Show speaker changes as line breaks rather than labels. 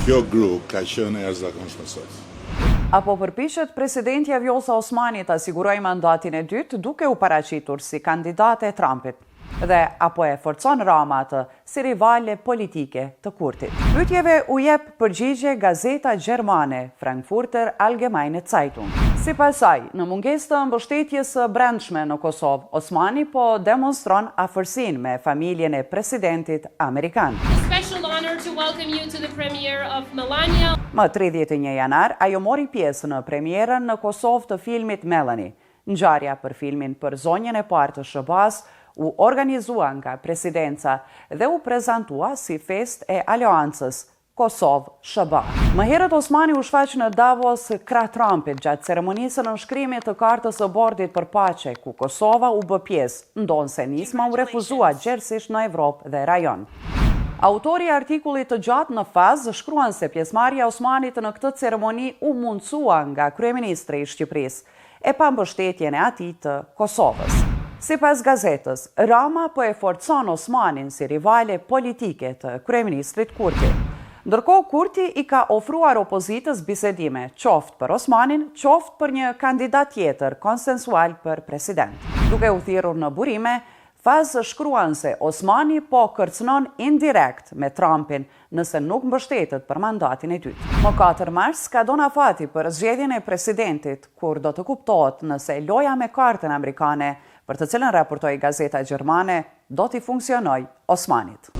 Kjo grup ka qenë jashtëzakonisht sot.
Apo përpiqet presidentja Vjosa Osmani të sigurojë mandatin e dytë duke u paraqitur si kandidate e Trumpit? Dhe apo e forcon Rama atë si rivale politike të Kurtit? Pyetjeve u jep përgjigje gazeta gjermane Frankfurter Allgemeine Zeitung. Sipas saj, në mungesë të mbështetjes së brendshme në Kosovë, Osmani po demonstron afërsinë me familjen e presidentit amerikan. Më 31 janar, ajo mori pjesë në premierën në Kosovë të filmit Melanie. Ngjarja për filmin për zonjën e parë të SHBA-s u organizua nga presidenca dhe u prezantua si fest e aleancës Kosovë-SHBA. Më herët Osmani u shfaq në Davos krah Trumpit gjatë ceremonisë nënshkrimit të kartës së bordit për paqe, ku Kosova u bë pjesë, ndonse nisma u refuzua gjerësisht në Evropë dhe rajon. Autori i artikullit të gjatë në fazë shkruan se pjesëmarrja e Osmanit në këtë ceremoni u mundsua nga kryeministri i Shqipërisë e pa mbështetjen e atij të Kosovës. Sipas gazetës, Rama po e forcon Osmanin si rivale politike të kryeministrit Kurti. Ndërkohë Kurti i ka ofruar opozitës bisedime, qoftë për Osmanin, qoftë për një kandidat tjetër konsensual për president. Duke u thirrur në burime, fazë shkruan se Osmani po kërcënon indirekt me Trumpin nëse nuk mbështetet për mandatin e dytë. Më 4 mars ka dhënë afati për zgjedhjen e presidentit, kur do të kuptohet nëse loja me kartën amerikane, për të cilën raportoi gazeta gjermane, do t'i funksionojë Osmanit.